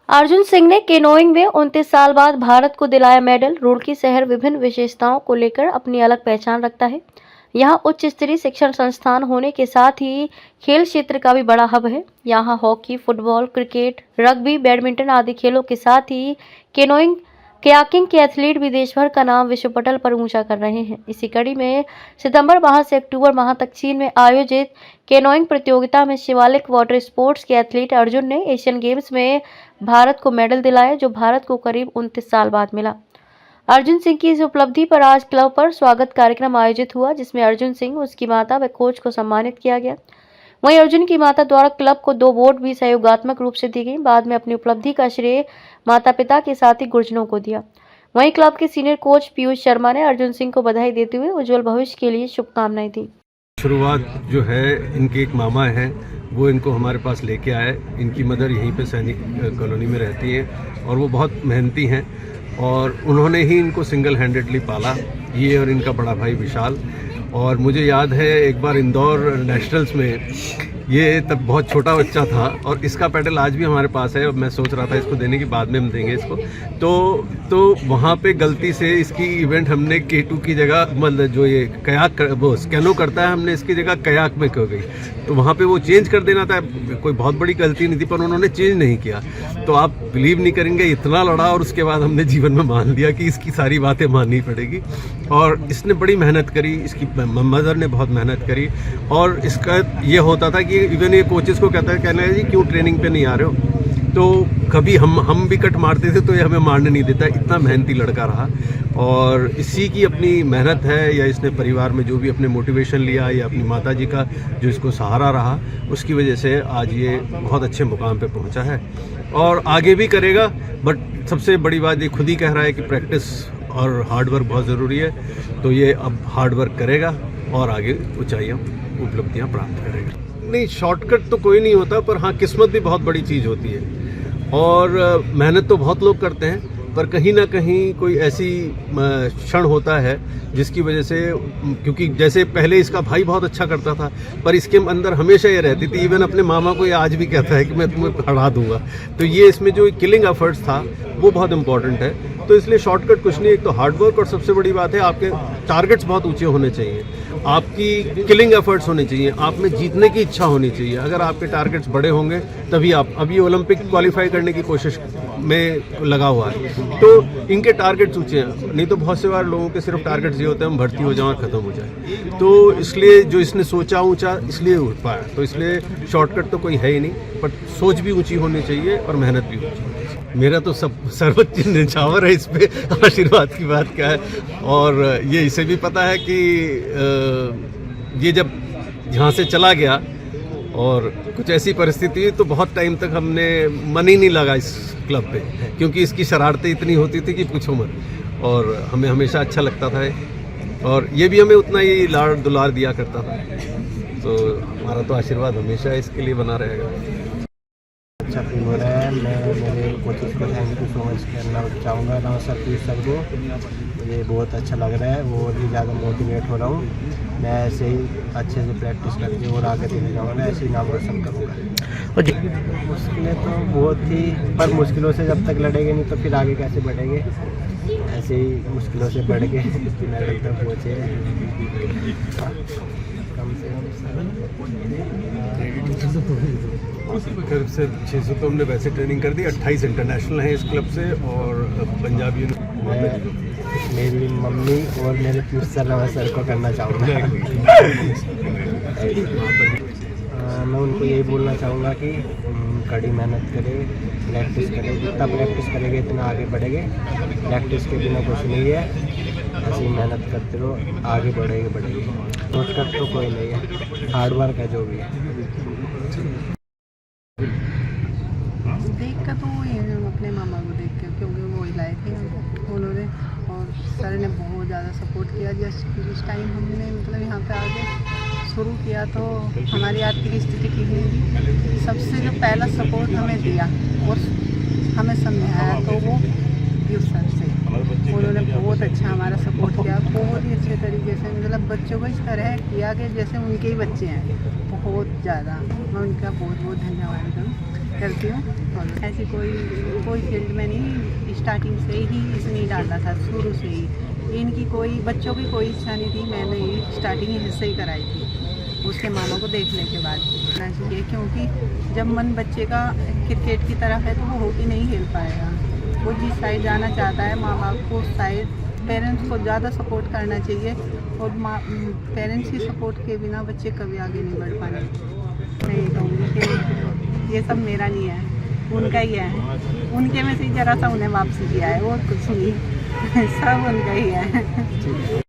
अर्जुन सिंह ने केनोइंग में 29 साल बाद भारत को दिलाया मेडल। रुड़की शहर विभिन्न विशेषताओं को लेकर अपनी अलग पहचान रखता है। यहाँ उच्च स्तरीय शिक्षण संस्थान होने के साथ ही खेल क्षेत्र का भी बड़ा हब है। यहाँ hockey, football, cricket, rugby, badminton आदि खेलों के साथ ही केनोइंग कयाकिंग के एथलीट भी देश भर का नाम विश्व पटल पर ऊंचा कर रहे हैं। इसी कड़ी में सितंबर माह से अक्टूबर माह तक चीन में आयोजित केनोइंग प्रतियोगिता में शिवालिक वाटर स्पोर्ट्स के एथलीट अर्जुन ने एशियन गेम्स में भारत को मेडल दिलाया, जो भारत को करीब 29 साल बाद मिला। अर्जुन सिंह की इस उपलब्धि पर आज क्लब पर स्वागत कार्यक्रम आयोजित हुआ, जिसमें अर्जुन सिंह, उसकी माता व कोच को सम्मानित किया गया। वहीं अर्जुन की माता द्वारा क्लब को 2 बोर्ड भी सहयोगात्मक रूप से दी गई। बाद में अपनी उपलब्धि का श्रेय माता पिता के साथ ही गुरुजनों को दिया। वहीं क्लब के सीनियर कोच पीयूष शर्मा ने अर्जुन सिंह को बधाई देते हुए उज्जवल भविष्य के लिए शुभकामनाएं दी। शुरुआत जो है, इनके एक मामा हैं, वो इनको हमारे पास लेके आए। इनकी मदर यहीं पे सैनिक कॉलोनी में रहती हैं और वो बहुत मेहनती हैं और उन्होंने ही इनको सिंगल हैंडेडली पाला, ये और इनका बड़ा भाई विशाल। और मुझे याद है एक बार इंदौर नेशनल्स में ये तब बहुत छोटा बच्चा था और इसका पेडल आज भी हमारे पास है। मैं सोच रहा था इसको देने की, बाद में हम देंगे इसको। तो वहाँ पे गलती से इसकी इवेंट हमने K2 की जगह, मतलब जो ये कयाक वो स्कैनो करता है, हमने इसकी जगह कयाक में कर गई। तो वहाँ पे वो चेंज कर देना था, कोई बहुत बड़ी गलती नहीं थी, पर उन्होंने चेंज नहीं किया। तो आप बिलीव नहीं करेंगे, इतना लड़ा और उसके बाद हमने जीवन में मान लिया कि इसकी सारी बातें माननी पड़ेगी। और इसने बड़ी मेहनत करी, इसकी मदर ने बहुत मेहनत करी। और इसका ये होता था कि इवन ये कोचेस को कहना है जी क्यों ट्रेनिंग पे नहीं आ रहे हो। तो कभी हम भी कट मारते थे तो ये हमें मारने नहीं देता, इतना मेहनती लड़का रहा। और इसी की अपनी मेहनत है, या इसने परिवार में जो भी अपने मोटिवेशन लिया, या अपनी माताजी का जो इसको सहारा रहा, उसकी वजह से आज ये बहुत अच्छे मुकाम पे पहुंचा है और आगे भी करेगा। बट सबसे बड़ी बात ये खुद ही कह रहा है कि प्रैक्टिस और हार्डवर्क बहुत ज़रूरी है। तो ये अब हार्डवर्क करेगा और आगे ऊंचाइयाँ, उपलब्धियाँ प्राप्त करेगा। नहीं, शॉर्टकट तो कोई नहीं होता, पर हाँ किस्मत भी बहुत बड़ी चीज़ होती है। और मेहनत तो बहुत लोग करते हैं, पर कहीं ना कहीं कोई ऐसी क्षण होता है जिसकी वजह से, क्योंकि जैसे पहले इसका भाई बहुत अच्छा करता था, पर इसके अंदर हमेशा ये रहती थी, इवन अपने मामा को ये आज भी कहता है कि मैं तुम्हें हरा दूंगा। तो ये इसमें जो किलिंग एफर्ट्स था वो बहुत इंपॉर्टेंट है। तो इसलिए शॉर्टकट कुछ नहीं, एक तो हार्डवर्क, और सबसे बड़ी बात है आपके टारगेट्स बहुत ऊंचे होने चाहिए, आपकी किलिंग एफर्ट्स होने चाहिए, आप में जीतने की इच्छा होनी चाहिए। अगर आपके टारगेट्स बड़े होंगे तभी आप, अभी ओलंपिक क्वालिफाई करने की कोशिश में लगा हुआ है, तो इनके टारगेट्स ऊंचे हैं। नहीं तो बहुत से बार लोगों के सिर्फ टारगेट्स ये होते हैं हम भर्ती हो जाएं और ख़त्म हो जाए। तो इसलिए जो इसने सोचा ऊंचा इसलिए उठ पाया। तो इसलिए शॉर्टकट तो कोई है ही नहीं, बट सोच भी ऊंची होनी चाहिए और मेहनत भी ऊंची होनी चाहिए। मेरा तो सब सर्वोच्च न्यौछावर है, इस पे आशीर्वाद की बात क्या है। और ये इसे भी पता है कि ये जब यहाँ से चला गया और कुछ ऐसी परिस्थिति हुई, तो बहुत टाइम तक हमने मन ही नहीं लगा इस क्लब पे, क्योंकि इसकी शरारतें इतनी होती थी कि पूछो मत। और हमें हमेशा अच्छा लगता था, और ये भी हमें उतना ही लाड़ दुलार दिया करता था। तो हमारा तो आशीर्वाद हमेशा इसके लिए बना रहेगा। अच्छा फील हो रहा है। मैं मेरे कोचेस को थैंक यू सो मच करना चाहूँगा, राव सर, पीयूष सर को। मुझे बहुत अच्छा लग रहा है, और भी ज़्यादा मोटिवेट हो रहा हूँ। मैं ऐसे ही अच्छे से प्रैक्टिस करके और आगे देने जाऊँगा, ऐसे ही नाम रोशन करूँगा। मुश्किलें तो बहुत थी, पर मुश्किलों से जब तक लड़ेंगे नहीं तो फिर आगे कैसे बढ़ेंगे। ऐसे ही मुश्किलों से बढ़ के मेडल तक पहुँचे। कम से करीब से 600 तो हमने वैसे ट्रेनिंग कर दी, 28 इंटरनेशनल हैं इस क्लब से। और पंजाबी मेरी मम्मी और मेरे पीयूष सर को करना चाहूँगा। मैं उनको यही बोलना चाहूँगा कि कड़ी मेहनत करें, प्रैक्टिस करें। जितना प्रैक्टिस करेंगे इतना आगे बढ़ेंगे। प्रैक्टिस के बिना कुछ नहीं है, ऐसे ही मेहनत करते रहो, आगे बढ़ेंगे। शॉर्टकट तो कोई नहीं है, हार्डवर्क है जो भी है। देख कर तो वही है, अपने मामा को देख के, क्योंकि वो ही लाए थे उन्होंने, और सर ने बहुत ज़्यादा सपोर्ट किया। जिस टाइम हमने मतलब यहाँ पे आके शुरू किया तो हमारी आर्थिक स्थिति ठीक नहीं थी। सबसे जो पहला सपोर्ट हमें दिया और हमें समझाया तो वो पीयूष सर से। उन्होंने बहुत अच्छा हमारा सपोर्ट किया, बहुत ही अच्छे तरीके से। मतलब बच्चों को इस तरह किया कि जैसे उनके ही बच्चे हैं, बहुत ज़्यादा। मैं उनका बहुत बहुत धन्यवाद करती हूँ। फॉलो। ऐसी कोई फील्ड में नहीं, स्टार्टिंग से ही इसने डाला था, शुरू से ही। इनकी बच्चों की कोई इच्छा नहीं थी, मैंने स्टार्टिंग इससे ही कराई थी, उसके मामा को देखने के बाद करना चाहिए, क्योंकि जब मन बच्चे का क्रिकेट की तरफ है तो वो हॉकी नहीं खेल पाएगा। वो जिस साइड जाना चाहता है, माँ बाप को उस साइड, पेरेंट्स को ज़्यादा सपोर्ट करना चाहिए, और पेरेंट्स की सपोर्ट के बिना बच्चे कभी आगे नहीं बढ़ पाए। मैं ये कहूँगी कि ये सब मेरा नहीं है, उनका ही है। उनके में से ज़रा सा उन्हें वापसी किया है, और कुछ नहीं सब उनका ही है।